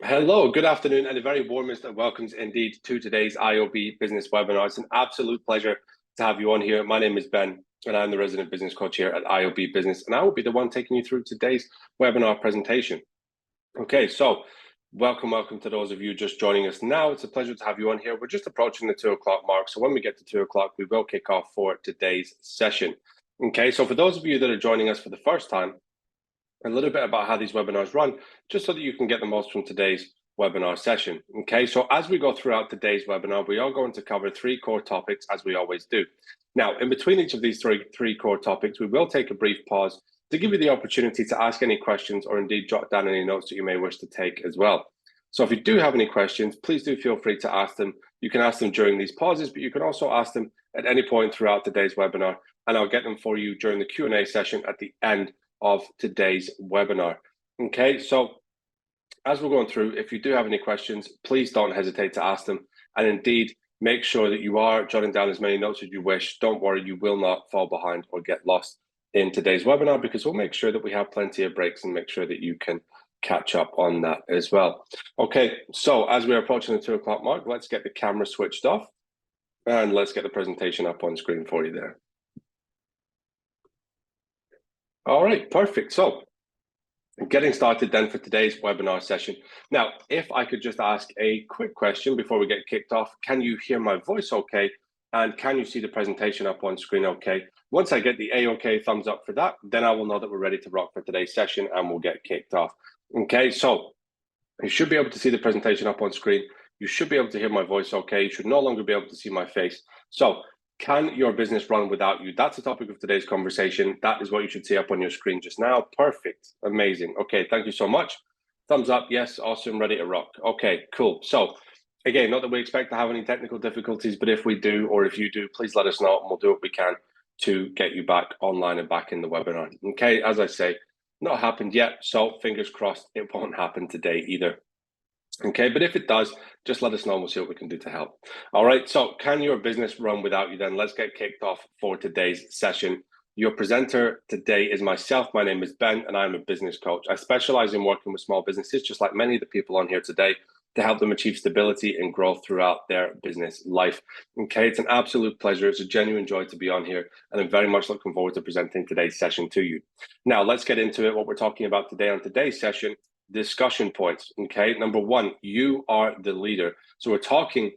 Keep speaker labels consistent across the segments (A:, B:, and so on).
A: Hello, good afternoon, and a very warmest of welcomes indeed to today's iOB business webinar. It's an absolute pleasure to have you on here. My name is Ben, and I'm the resident business coach here at iOB Business, and I will be the one taking you through today's webinar presentation. Okay, so welcome to those of you just joining us now. It's a pleasure to have you on here. We're just approaching the 2 o'clock mark, so when we get to 2 o'clock, we will kick off for today's session. Okay, so for those of you that are joining us for the first time, a little bit about how these webinars run, just so that you can get the most from today's webinar session. Okay, so as we go throughout today's webinar, we are going to cover 3 core topics, as we always do. Now, in between each of these three core topics, we will take a brief pause to give you the opportunity to ask any questions or indeed jot down any notes that you may wish to take as well. So if you do have any questions, please do feel free to ask them. You can ask them during these pauses, but you can also ask them at any point throughout today's webinar, and I'll get them for you during the Q&A session at the end of today's webinar. Okay, so as we're going through, if you do have any questions, please don't hesitate to ask them, and indeed make sure that you are jotting down as many notes as you wish. Don't worry, you will not fall behind or get lost in today's webinar, because we'll make sure that we have plenty of breaks and make sure that you can catch up on that as well. Okay, so as we're approaching the 2 o'clock mark, let's get the camera switched off and let's get the presentation up on screen for you there. All right, perfect. So getting started then for today's webinar session. Now, if I could just ask a quick question before we get kicked off, can you hear my voice okay? And can you see the presentation up on screen okay? Once I get the A-OK thumbs up for that, then I will know that we're ready to rock for today's session and we'll get kicked off. Okay, so you should be able to see the presentation up on screen. You should be able to hear my voice okay. You should no longer be able to see my face. So can your business run without you? That's the topic of today's conversation. That is what you should see up on your screen just now. Perfect. Amazing. Okay, thank you so much. Thumbs up. Yes, awesome. Ready to rock. Okay, cool. So again, not that we expect to have any technical difficulties, but if we do, or if you do, please let us know and we'll do what we can to get you back online and back in the webinar. Okay, as I say, not happened yet, so fingers crossed it won't happen today either. Okay, but if it does, just let us know and we'll see what we can do to help. All right, so can your business run without you then? Let's get kicked off for today's session. Your presenter today is myself. My name is Ben and I'm a business coach. I specialize in working with small businesses, just like many of the people on here today, to help them achieve stability and growth throughout their business life. Okay, it's an absolute pleasure. It's a genuine joy to be on here, and I'm very much looking forward to presenting today's session to you. Now, let's get into it. What we're talking about today on today's session: discussion points. Okay, number 1, you are the leader. So we're talking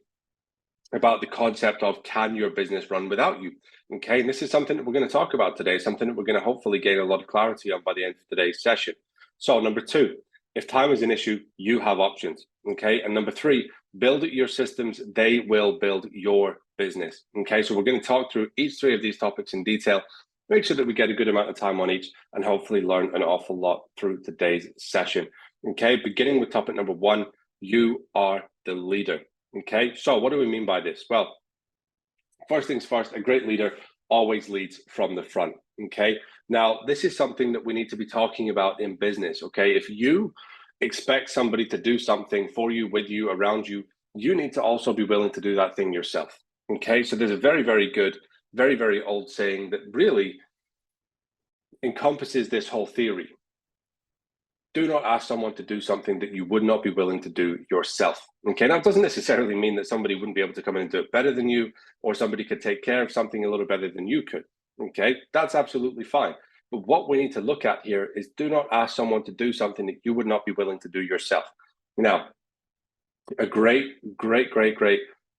A: about the concept of, can your business run without you? Okay, and this is something that we're going to talk about today, something that we're going to hopefully gain a lot of clarity on by the end of today's session. So number 2, if time is an issue, you have options. Okay, and number 3, build your systems, they will build your business. Okay, so we're going to talk through each 3 of these topics in detail, make sure that we get a good amount of time on each, and hopefully learn an awful lot through today's session. Okay, beginning with topic number 1, you are the leader. Okay, so what do we mean by this? Well, first things first, a great leader always leads from the front. Okay, now this is something that we need to be talking about in business. Okay, if you expect somebody to do something for you, with you, around you, you need to also be willing to do that thing yourself. Okay, so there's a very, very good, very, very old saying that really encompasses this whole theory. Do not ask someone to do something that you would not be willing to do yourself. Okay, now it doesn't necessarily mean that somebody wouldn't be able to come in and do it better than you, or somebody could take care of something a little better than you could. Okay, that's absolutely fine. But what we need to look at here is, do not ask someone to do something that you would not be willing to do yourself. Now, a great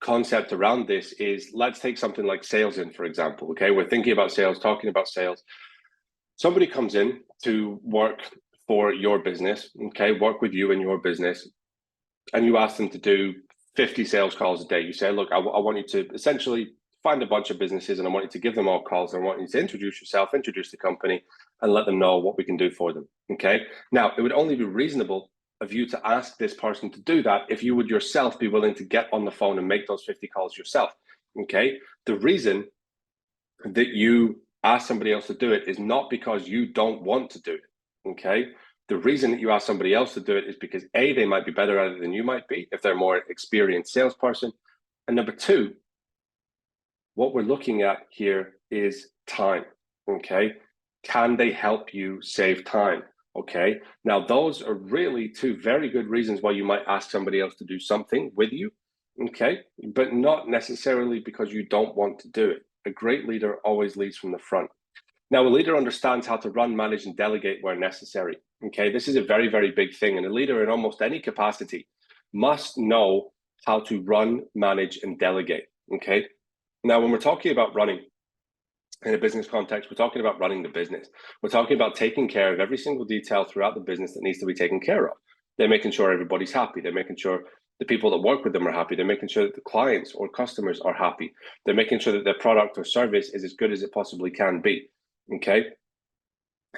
A: concept around this is, let's take something like sales in, for example. Okay, we're thinking about sales, talking about sales. Somebody comes in to work for your business, okay, work with you in your business, and you ask them to do 50 sales calls a day. You say, look, I want you to essentially find a bunch of businesses and I want you to give them all calls. And I want you to introduce yourself, introduce the company, and let them know what we can do for them. Okay, now it would only be reasonable of you to ask this person to do that if you would yourself be willing to get on the phone and make those 50 calls yourself. Okay, the reason that you ask somebody else to do it is not because you don't want to do it. Okay, the reason that you ask somebody else to do it is because A, they might be better at it than you might be if they're a more experienced salesperson, and number 2, what we're looking at here is time. Okay, can they help you save time? Okay, now those are really two very good reasons why you might ask somebody else to do something with you. Okay, but not necessarily because you don't want to do it. A great leader always leads from the front. Now, a leader understands how to run, manage, and delegate where necessary. Okay, this is a very, very big thing. And a leader in almost any capacity must know how to run, manage, and delegate. Okay, now when we're talking about running in a business context, we're talking about running the business. We're talking about taking care of every single detail throughout the business that needs to be taken care of. They're making sure everybody's happy. They're making sure the people that work with them are happy. They're making sure that the clients or customers are happy. They're making sure that their product or service is as good as it possibly can be. Okay.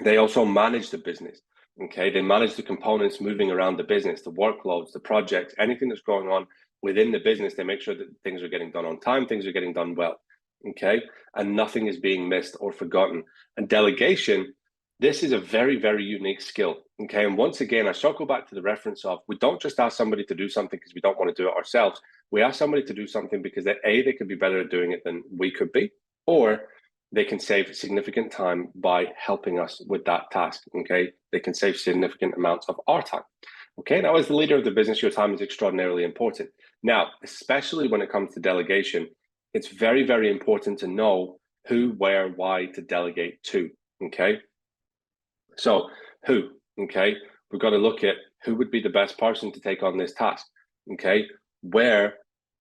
A: They also manage the business. Okay. They manage the components moving around the business, the workloads, the projects, anything that's going on within the business. They make sure that things are getting done on time, things are getting done well. Okay. And nothing is being missed or forgotten. And delegation, this is a very, very unique skill. Okay. And once again, I circle back to the reference of we don't just ask somebody to do something because we don't want to do it ourselves. We ask somebody to do something because they could be better at doing it than we could be, or they can save significant time by helping us with that task. Okay. They can save significant amounts of our time. Okay. Now, as the leader of the business, your time is extraordinarily important. Now, especially when it comes to delegation, it's very, very important to know who, where, why to delegate to. Okay. So who, okay, we've got to look at who would be the best person to take on this task. Okay. Where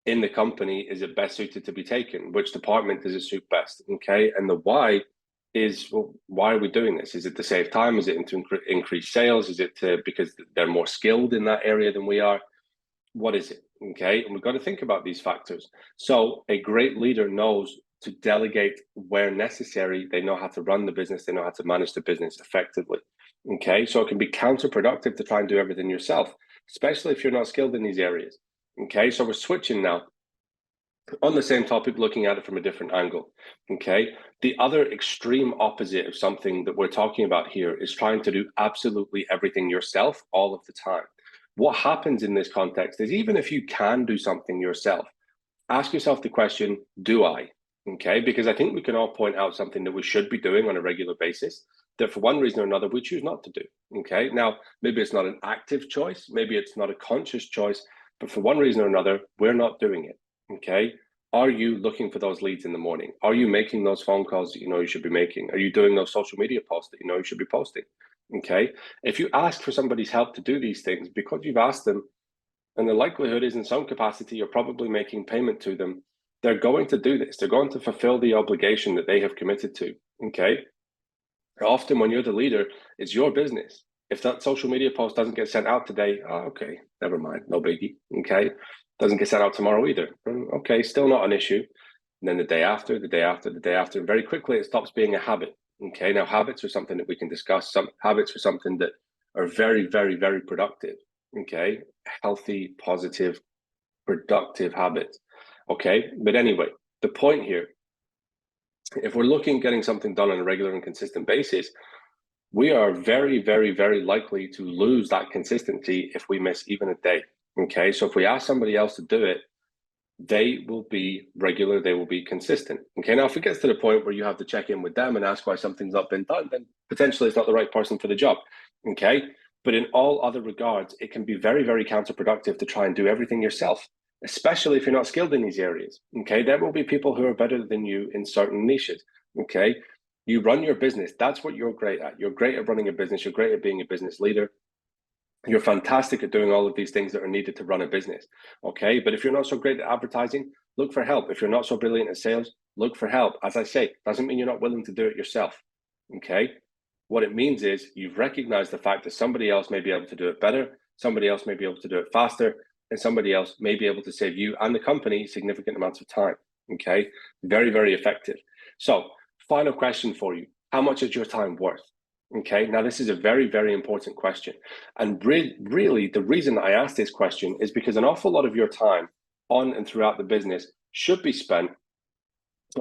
A: in the company is it best suited to be taken? Which department does it suit best? Okay. And the why is, well, why are we doing this? Is it to save time? Is it to increase sales? Is it because they're more skilled in that area than we are? What is it? Okay. And we've got to think about these factors. So a great leader knows to delegate where necessary. They know how to run the business. They know how to manage the business effectively. Okay. So it can be counterproductive to try and do everything yourself, especially if you're not skilled in these areas. Okay. So we're switching now on the same topic, looking at it from a different angle. Okay. The other extreme opposite of something that we're talking about here is trying to do absolutely everything yourself all of the time. What happens in this context is even if you can do something yourself, ask yourself the question, do I? Okay, because I think we can all point out something that we should be doing on a regular basis that for one reason or another we choose not to do. Okay, now maybe it's not an active choice, maybe it's not a conscious choice, but for one reason or another, we're not doing it. Okay, are you looking for those leads in the morning? Are you making those phone calls that you know you should be making? Are you doing those social media posts that you know you should be posting? Okay, if you ask for somebody's help to do these things because you've asked them, and the likelihood is in some capacity you're probably making payment to them, they're going to do this. They're going to fulfill the obligation that they have committed to. Okay. Often when you're the leader, it's your business. If that social media post doesn't get sent out today, okay, never mind, no biggie. Okay. Doesn't get sent out tomorrow either. Okay, still not an issue. And then the day after, the day after, the day after, and very quickly it stops being a habit. Okay. Now habits are something that we can discuss. Some habits are something that are very, very, very productive. Okay. Healthy, positive, productive habits. Okay. But anyway, the point here, if we're looking at getting something done on a regular and consistent basis, we are very, very, very likely to lose that consistency if we miss even a day. Okay. So if we ask somebody else to do it, they will be regular, they will be consistent. Okay. Now, if it gets to the point where you have to check in with them and ask why something's not been done, then potentially it's not the right person for the job. Okay. But in all other regards, it can be very, very counterproductive to try and do everything yourself, especially if you're not skilled in these areas. Okay. There will be people who are better than you in certain niches. Okay. You run your business. That's what you're great at. You're great at running a business. You're great at being a business leader. You're fantastic at doing all of these things that are needed to run a business. Okay. But if you're not so great at advertising, look for help. If you're not so brilliant at sales, look for help. As I say, doesn't mean you're not willing to do it yourself. Okay. What it means is you've recognized the fact that somebody else may be able to do it better, somebody else may be able to do it faster, and somebody else may be able to save you and the company significant amounts of time. Okay. Very, very effective. So, final question for you. How much is your time worth? Okay. Now, this is a very, very important question. And really, the reason I ask this question is because an awful lot of your time on and throughout the business should be spent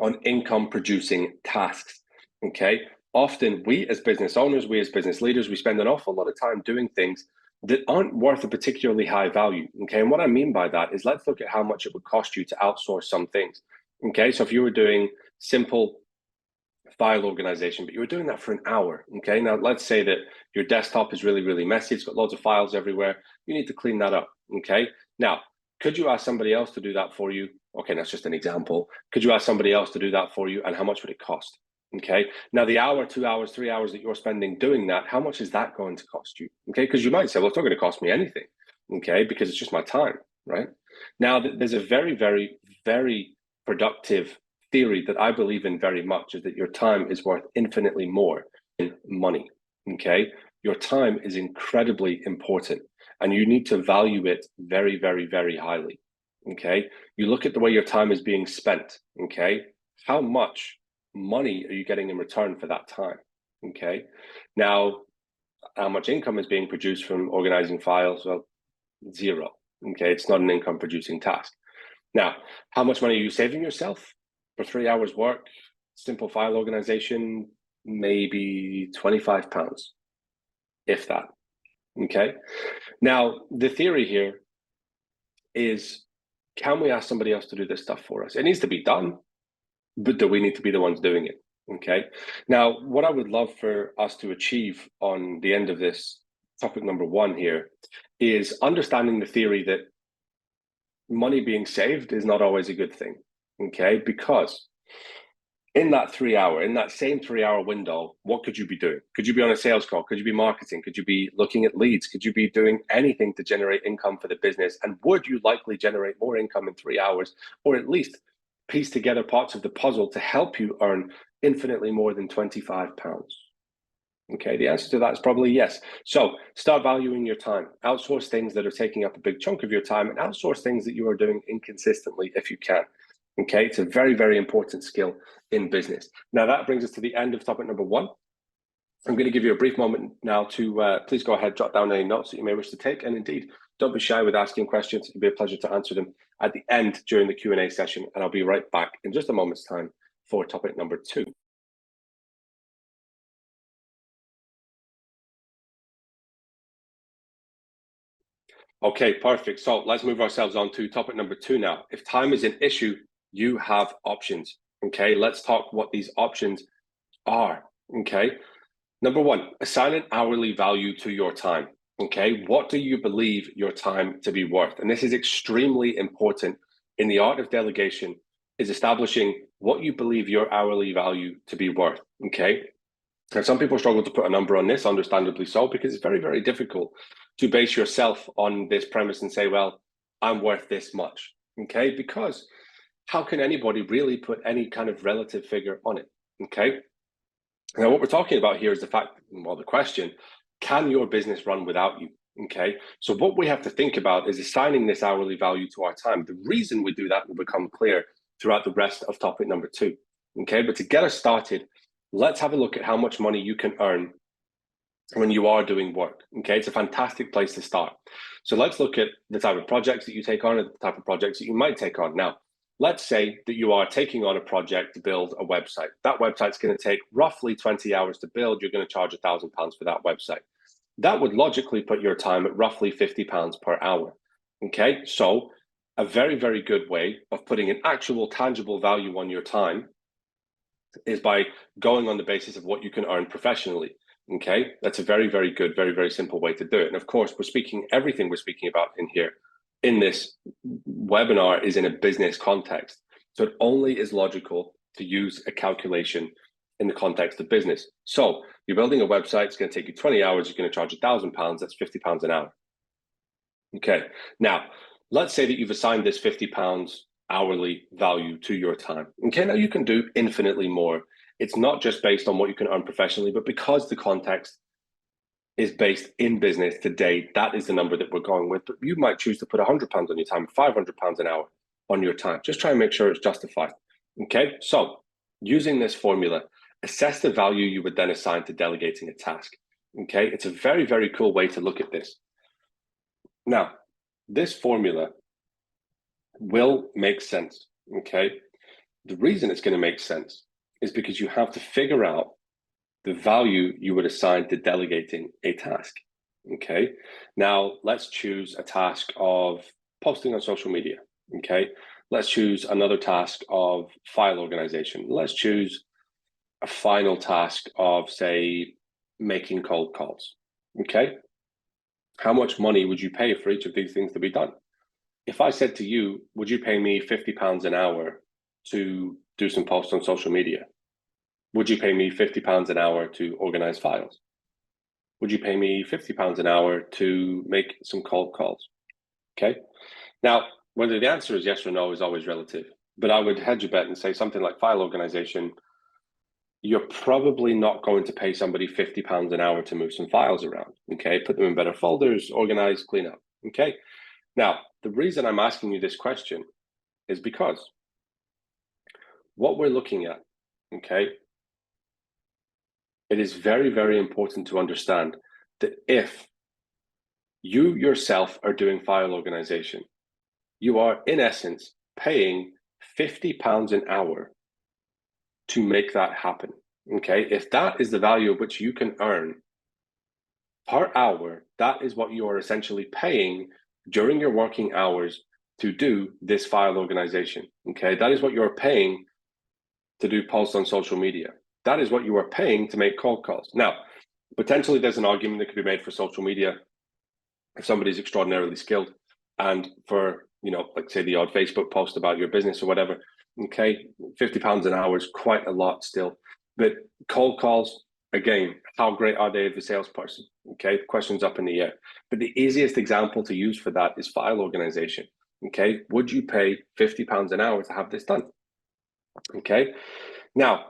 A: on income producing tasks. Okay. Often we as business owners, we as business leaders, we spend an awful lot of time doing things that aren't worth a particularly high value. Okay. And what I mean by that is let's look at how much it would cost you to outsource some things. Okay. So if you were doing simple file organization, but you were doing that for an hour. Okay, now let's say that your desktop is really, really messy. It's got loads of files everywhere. You need to clean that up. Okay, now could you ask somebody else to do that for you? Okay, that's just an example. Could you ask somebody else to do that for you, and how much would it cost? Okay, now the hour, 2 hours, 3 hours that you're spending doing that, how much is that going to cost you? Okay, because you might say, well, it's not going to cost me anything. Okay, because it's just my time, right? Now, there's a very, very, very productive theory that I believe in very much, is that your time is worth infinitely more than money. Okay, your time is incredibly important, and you need to value it very, very, very highly. Okay, you look at the way your time is being spent. Okay, how much money are you getting in return for that time? Okay, now how much income is being produced from organizing files? Well, zero. Okay, it's not an income producing task. Now, how much money are you saving yourself for 3 hours work? Simple file organization, maybe £25, if that. Okay, now the theory here is, can we ask somebody else to do this stuff for us? It needs to be done, but do we need to be the ones doing it? Okay, now what I would love for us to achieve on the end of this topic number one here is understanding the theory that money being saved is not always a good thing. Okay, because in that same 3 hour window, what could you be doing? Could you be on a sales call? Could you be marketing? Could you be looking at leads? Could you be doing anything to generate income for the business? And would you likely generate more income in 3 hours, or at least piece together parts of the puzzle to help you earn infinitely more than £25? Okay, the answer to that is probably yes. So start valuing your time. Outsource things that are taking up a big chunk of your time, and outsource things that you are doing inconsistently if you can. Okay, it's a very, very important skill in business. Now that brings us to the end of topic number one. I'm going to give you a brief moment now to please go ahead, jot down any notes that you may wish to take, and indeed, don't be shy with asking questions. It'll be a pleasure to answer them at the end during the Q&A session, and I'll be right back in just a moment's time for topic number two. Okay, perfect. So let's move ourselves on to topic number two now. If time is an issue, you have options. Okay, let's talk what these options are. Okay, number one, assign an hourly value to your time. Okay, what do you believe your time to be worth? And this is extremely important in the art of delegation, is establishing what you believe your hourly value to be worth. Okay, and some people struggle to put a number on this, understandably so, because it's very, very difficult to base yourself on this premise and say, well, I'm worth this much. Okay, because how can anybody really put any kind of relative figure on it? Okay, now what we're talking about here is the fact, well, the question, can your business run without you? Okay, so what we have to think about is assigning this hourly value to our time. The reason we do that will become clear throughout the rest of topic number two. Okay, but to get us started, let's have a look at how much money you can earn when you are doing work. Okay, it's a fantastic place to start. So let's look at the type of projects that you take on and the type of projects that you might take on. Now, let's say that you are taking on a project to build a website. That website's going to take roughly 20 hours to build. You're going to charge £1,000 for that website. That would logically put your time at roughly £50 per hour. Okay, so a very, very good way of putting an actual tangible value on your time is by going on the basis of what you can earn professionally. Okay, that's a very, very good, very, very simple way to do it. And of course, everything we're speaking about in here, in this webinar, is in a business context. So it only is logical to use a calculation in the context of business. So you're building a website, it's going to take you 20 hours, you're going to charge £1,000, that's £50 an hour. Okay, now let's say that you've assigned this £50 hourly value to your time. Okay, now you can do infinitely more. It's not just based on what you can earn professionally, but because the context is based in business today, that is the number that we're going with. But you might choose to put £100 on your time, £500 an hour on your time. Just try and make sure it's justified. Okay, so using this formula, assess the value you would then assign to delegating a task. Okay, it's a very, very cool way to look at this. Now, this formula will make sense. Okay, the reason it's going to make sense is because you have to figure out the value you would assign to delegating a task. Okay, now let's choose a task of posting on social media. Okay, let's choose another task of file organization. Let's choose a final task of, say, making cold calls, okay? How much money would you pay for each of these things to be done? If I said to you, would you pay me £50 an hour to do some posts on social media? Would you pay me £50 an hour to organize files? Would you pay me £50 an hour to make some cold calls? Okay. Now, whether the answer is yes or no is always relative, but I would hedge a bet and say something like file organization, you're probably not going to pay somebody £50 an hour to move some files around. Okay. Put them in better folders, organize, clean up. Okay. Now, the reason I'm asking you this question is because what we're looking at, okay, it is very, very important to understand that if you yourself are doing file organization, you are in essence paying £50 an hour to make that happen. Okay, if that is the value of which you can earn per hour, that is what you are essentially paying during your working hours to do this file organization. Okay, that is what you're paying to do posts on social media. That is what you are paying to make cold calls. Now, potentially there's an argument that could be made for social media if somebody's extraordinarily skilled and for, like say the odd Facebook post about your business or whatever. Okay, £50 an hour is quite a lot still. But cold calls, again, how great are they as a salesperson? Okay, the question's up in the air. But the easiest example to use for that is file organization. Okay, would you pay £50 an hour to have this done? Okay, now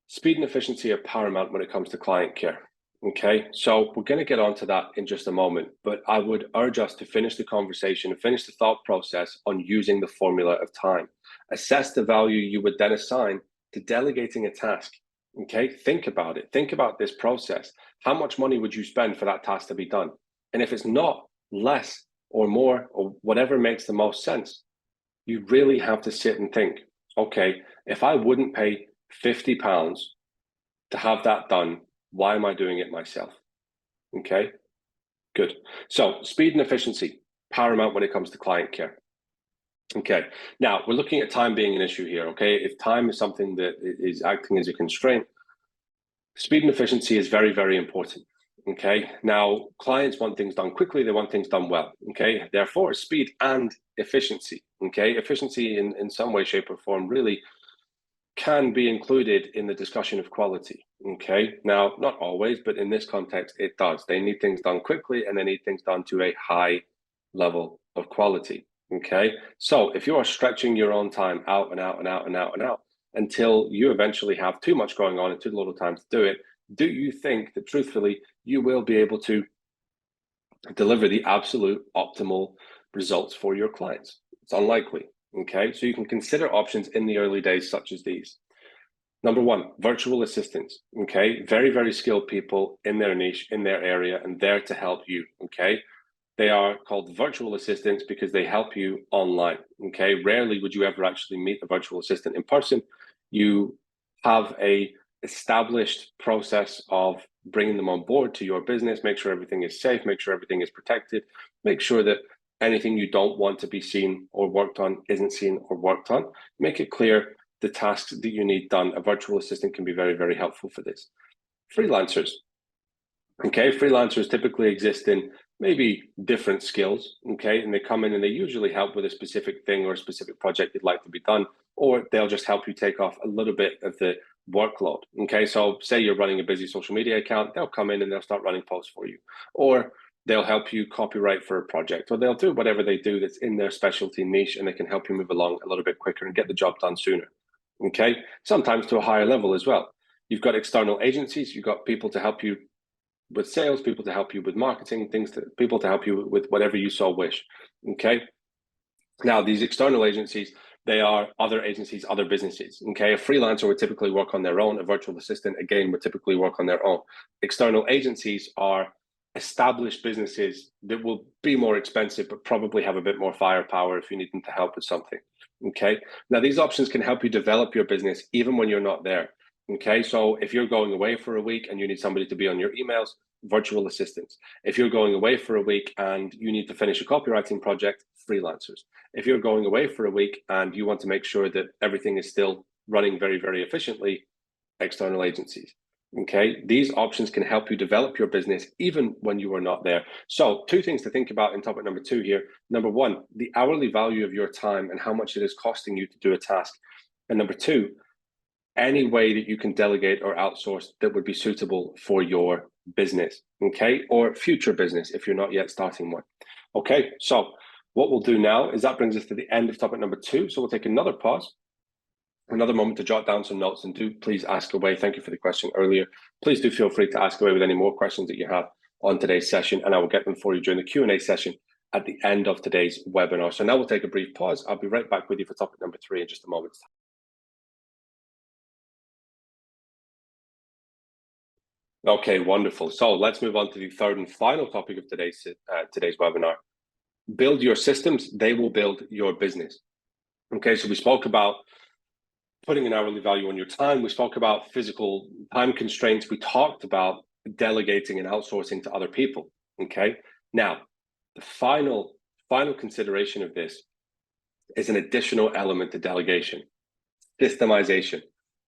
A: speed and efficiency are paramount when it comes to client care. Okay, so we're going to get onto that in just a moment, but I would urge us to finish the conversation and finish the thought process on using the formula of time. Assess the value you would then assign to delegating a task. Okay, think about it. Think about this process. How much money would you spend for that task to be done? And if it's not less or more or whatever makes the most sense, you really have to sit and think, okay, if I wouldn't pay £50 to have that done, why am I doing it myself? Okay, good. So speed and efficiency, paramount when it comes to client care. Okay, now we're looking at time being an issue here. Okay, if time is something that is acting as a constraint, speed and efficiency is very, very important. Okay, now clients want things done quickly, they want things done well. Okay, therefore speed and efficiency. Okay, efficiency in some way, shape, or form really can be included in the discussion of quality. Okay, now not always, but in this context it does. They need things done quickly and they need things done to a high level of quality. Okay, so if you are stretching your own time out and out and out and out and out until you eventually have too much going on and too little time to do it, do you think that truthfully you will be able to deliver the absolute optimal results for your clients? It's unlikely. Okay, so you can consider options in the early days such as these. Number one, virtual assistants. Okay, very, very skilled people in their niche, in their area, and there to help you. Okay, they are called virtual assistants because they help you online. Okay, rarely would you ever actually meet a virtual assistant in person. You have a established process of bringing them on board to your business, make sure everything is safe, make sure everything is protected, make sure that anything you don't want to be seen or worked on isn't seen or worked on. Make it clear the tasks that you need done. A virtual assistant can be very, very helpful for this. Freelancers. Okay, freelancers typically exist in maybe different skills, okay, and they come in and they usually help with a specific thing or a specific project you'd like to be done, or they'll just help you take off a little bit of the workload. Okay, so say you're running a busy social media account, they'll come in and they'll start running posts for you, or they'll help you copyright for a project, or they'll do whatever they do that's in their specialty niche and they can help you move along a little bit quicker and get the job done sooner. Okay, sometimes to a higher level as well. You've got external agencies, you've got people to help you with sales, people to help you with marketing, people to help you with whatever you so wish. Okay, now these external agencies, they are other agencies, other businesses. Okay, a freelancer would typically work on their own. A virtual assistant, again, would typically work on their own. External agencies are established businesses that will be more expensive, but probably have a bit more firepower if you need them to help with something. Okay, now these options can help you develop your business even when you're not there. Okay, so if you're going away for a week and you need somebody to be on your emails, virtual assistants. If you're going away for a week and you need to finish a copywriting project, freelancers. If you're going away for a week and you want to make sure that everything is still running very, very efficiently, external agencies. Okay, these options can help you develop your business even when you are not there. So, two things to think about in topic number 2 here. Number one, the hourly value of your time and how much it is costing you to do a task. And number two, any way that you can delegate or outsource that would be suitable for your business, okay, or future business if you're not yet starting one. Okay, so what we'll do now is that brings us to the end of topic number 2. So we'll take another pause, another moment to jot down some notes, and do please ask away. Thank you for the question earlier. Please do feel free to ask away with any more questions that you have on today's session, and I will get them for you during the Q&A session at the end of today's webinar. So now we'll take a brief pause. I'll be right back with you for topic number 3 in just a moment. Okay, wonderful. So let's move on to the third and final topic of today's webinar. Build your systems, they will build your business. Okay, so we spoke about putting an hourly value on your time. We spoke about physical time constraints. We talked about delegating and outsourcing to other people. Okay, now the final consideration of this is an additional element to delegation: systemization.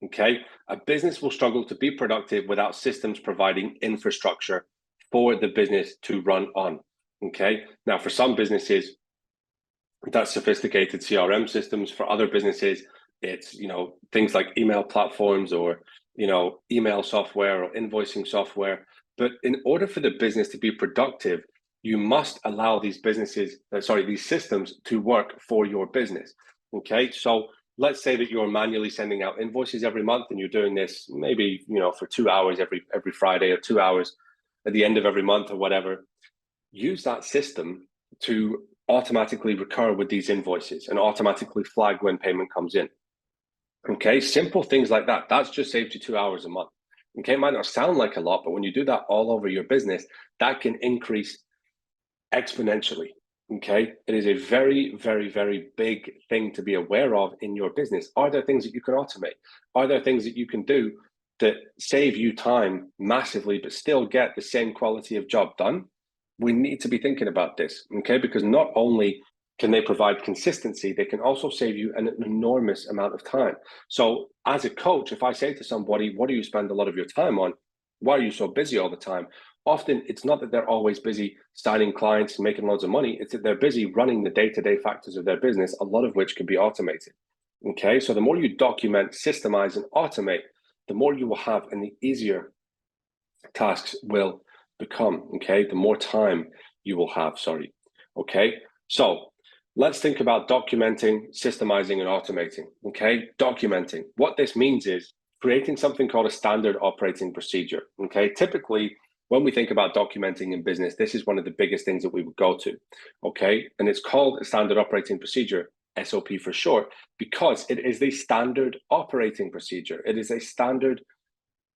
A: Okay, a business will struggle to be productive without systems providing infrastructure for the business to run on. Okay, now for some businesses, that's sophisticated CRM systems. For other businesses, it's things like email platforms or email software or invoicing software. But in order for the business to be productive, you must allow these systems to work for your business. Okay, so let's say that you're manually sending out invoices every month, and you're doing this maybe for 2 hours every Friday, or 2 hours at the end of every month or whatever. Use that system to automatically recur with these invoices and automatically flag when payment comes in. Okay, simple things like that. That's just saved you 2 hours a month. Okay, it might not sound like a lot, but when you do that all over your business, that can increase exponentially. Okay, it is a very, very, very big thing to be aware of in your business. Are there things that you can automate? Are there things that you can do that save you time massively, but still get the same quality of job done? We need to be thinking about this, okay? Because not only can they provide consistency, they can also save you an enormous amount of time. So as a coach, if I say to somebody, what do you spend a lot of your time on? Why are you so busy all the time? Often it's not that they're always busy signing clients and making loads of money. It's that they're busy running the day-to-day factors of their business, a lot of which can be automated. Okay, so the more you document, systemize, and automate, the more you will have and the easier tasks will become. Okay, the more time you will have, Okay, so let's think about documenting, systemizing, and automating. Okay, documenting. What this means is creating something called a standard operating procedure. Okay, typically when we think about documenting in business, this is one of the biggest things that we would go to. Okay, and it's called a standard operating procedure, SOP for short, because it is the standard operating procedure. It is a standard,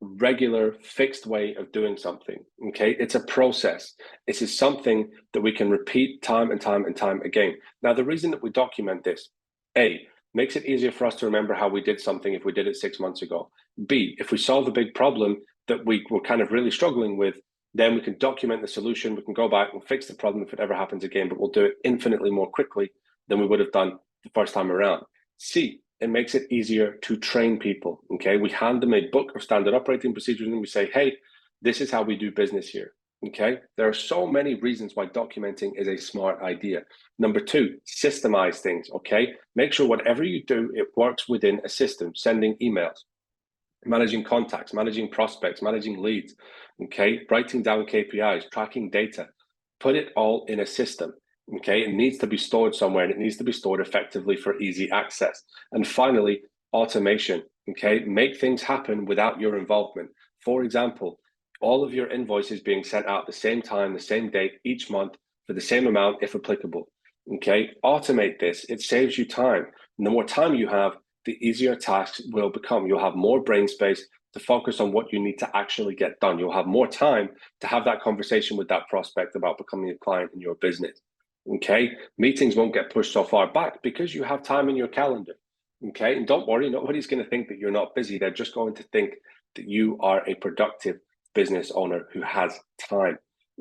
A: regular, fixed way of doing something. Okay, it's a process. This is something that we can repeat time and time and time again. Now, the reason that we document this, A, makes it easier for us to remember how we did something if we did it 6 months ago. B, if we solve a big problem that we were kind of really struggling with, then we can document the solution. We can go back and fix the problem if it ever happens again, but we'll do it infinitely more quickly than we would have done the first time around. C, it makes it easier to train people. Okay, we hand them a book of standard operating procedures and we say, hey, this is how we do business here. Okay, there are so many reasons why documenting is a smart idea. Number 2, systemize things. Okay, make sure whatever you do, it works within a system. Sending emails, managing contacts, managing prospects, managing leads. Okay, writing down KPIs, tracking data. Put it all in a system. Okay, it needs to be stored somewhere, and it needs to be stored effectively for easy access. And finally, automation. Okay, make things happen without your involvement. For example, all of your invoices being sent out at the same time, the same date each month for the same amount, if applicable. Okay, automate this. It saves you time. And the more time you have, the easier tasks will become. You'll have more brain space to focus on what you need to actually get done. You'll have more time to have that conversation with that prospect about becoming a client in your business. Okay, meetings won't get pushed so far back because you have time in your calendar. Okay, and don't worry, nobody's going to think that you're not busy. They're just going to think that you are a productive business owner who has time.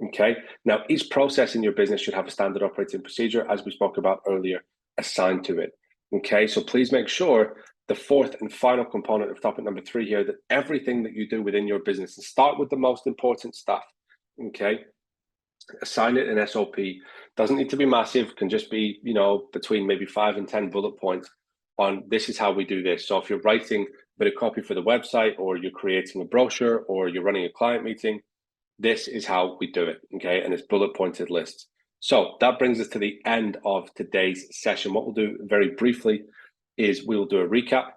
A: Okay, now each process in your business should have a standard operating procedure, as we spoke about earlier, assigned to it. Okay, so please make sure the fourth and final component of topic number 3 here, that everything that you do within your business, and start with the most important stuff, okay? Assign it an SOP. Doesn't need to be massive, can just be, between maybe 5 and 10 bullet points on this is how we do this. So if you're writing a bit of copy for the website, or you're creating a brochure, or you're running a client meeting, this is how we do it, okay? And it's bullet pointed lists. So that brings us to the end of today's session. What we'll do very briefly is we'll do a recap.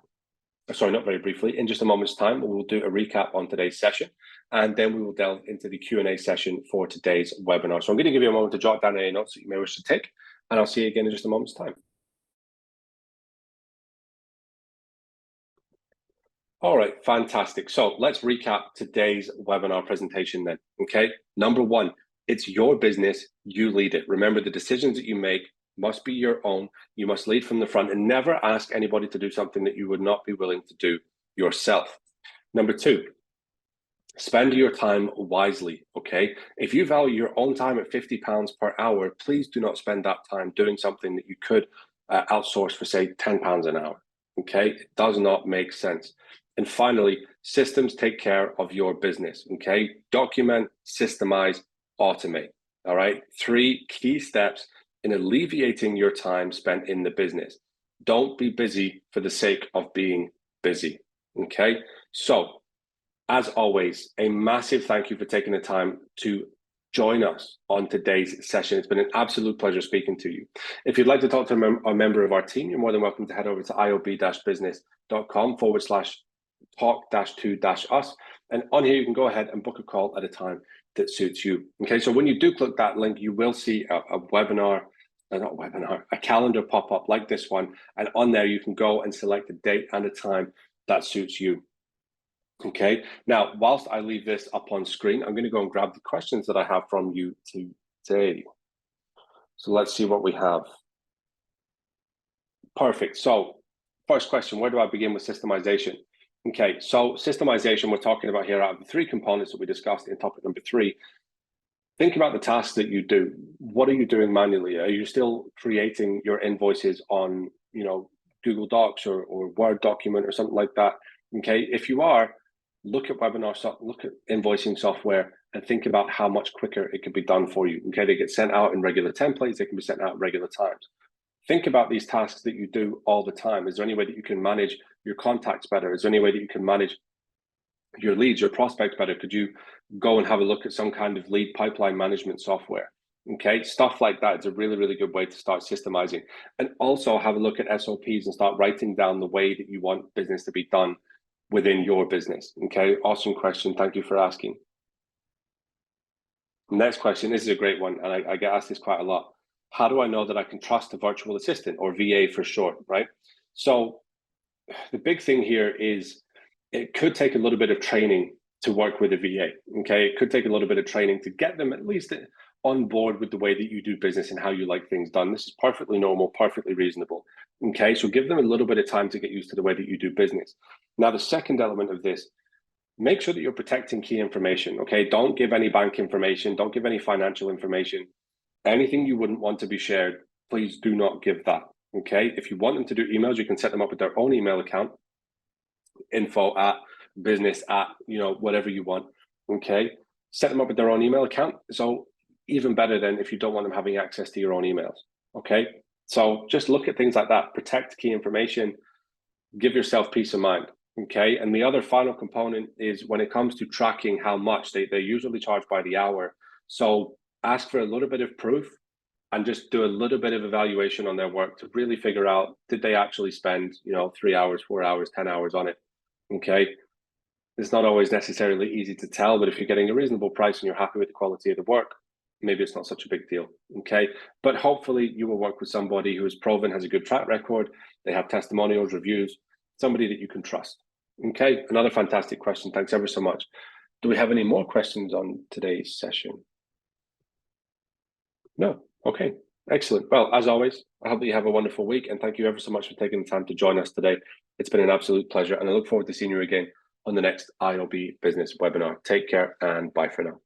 A: Sorry, not very briefly. In just a moment's time, we'll do a recap on today's session, and then we will delve into the Q&A session for today's webinar. So I'm going to give you a moment to jot down any notes that you may wish to take, and I'll see you again in just a moment's time. All right, fantastic. So let's recap today's webinar presentation then, okay? Number 1, it's your business, you lead it. Remember, the decisions that you make must be your own. You must lead from the front, and never ask anybody to do something that you would not be willing to do yourself. Number 2, spend your time wisely, okay? If you value your own time at £50 per hour, please do not spend that time doing something that you could outsource for, say, £10 an hour, okay? It does not make sense. And finally, systems take care of your business, okay? Document, systemize, automate, all right? 3 key steps in alleviating your time spent in the business. Don't be busy for the sake of being busy, okay? So, as always, a massive thank you for taking the time to join us on today's session. It's been an absolute pleasure speaking to you. If you'd like to talk to a member of our team, you're more than welcome to head over to iob-business.com/talk-to-us. And on here, you can go ahead and book a call at a time that suits you. Okay, so when you do click that link, you will see a calendar pop up like this one. And on there, you can go and select a date and a time that suits you. Okay, now, whilst I leave this up on screen, I'm going to go and grab the questions that I have from you today. So let's see what we have. Perfect. So first question, where do I begin with systemization? Okay, so systemization, we're talking about here out of the 3 components that we discussed in topic number 3. Think about the tasks that you do. What are you doing manually? Are you still creating your invoices on, Google Docs or Word document or something like that? Okay, if you are, look at look at invoicing software and think about how much quicker it could be done for you. Okay, they get sent out in regular templates. They can be sent out at regular times. Think about these tasks that you do all the time. Is there any way that you can manage your contacts better? Is there any way that you can manage your leads, your prospects better? Could you go and have a look at some kind of lead pipeline management software? Okay, stuff like that is a really, really good way to start systemizing. And also have a look at SOPs and start writing down the way that you want business to be done within your business. Okay, awesome question. Thank you for asking. Next question, this is a great one, and I get asked this quite a lot. How do I know that I can trust a virtual assistant, or VA for short, right? So the big thing here is it could take a little bit of training to work with a VA, okay? It could take a little bit of training to get them at least on board with the way that you do business and how you like things done. This is perfectly normal, perfectly reasonable, okay? So give them a little bit of time to get used to the way that you do business. Now, the second element of this, make sure that you're protecting key information, okay? Don't give any bank information, don't give any financial information. Anything you wouldn't want to be shared, please do not give that, okay? If you want them to do emails, you can set them up with their own email account, info@business@ whatever you want, okay? Set them up with their own email account. So even better than if you don't want them having access to your own emails, okay? So just look at things like that. Protect key information, give yourself peace of mind, okay? And the other final component is when it comes to tracking how much, they usually charge by the hour. So ask for a little bit of proof and just do a little bit of evaluation on their work to really figure out, did they actually spend, 3 hours, 4 hours, 10 hours on it, okay? It's not always necessarily easy to tell, but if you're getting a reasonable price and you're happy with the quality of the work, maybe it's not such a big deal, okay? But hopefully you will work with somebody who is proven, has a good track record, they have testimonials, reviews, somebody that you can trust, okay? Another fantastic question, thanks ever so much. Do we have any more questions on today's session? No, okay, excellent. Well, as always, I hope that you have a wonderful week, and thank you ever so much for taking the time to join us today. It's been an absolute pleasure, and I look forward to seeing you again on the next iOB Business webinar. Take care and bye for now.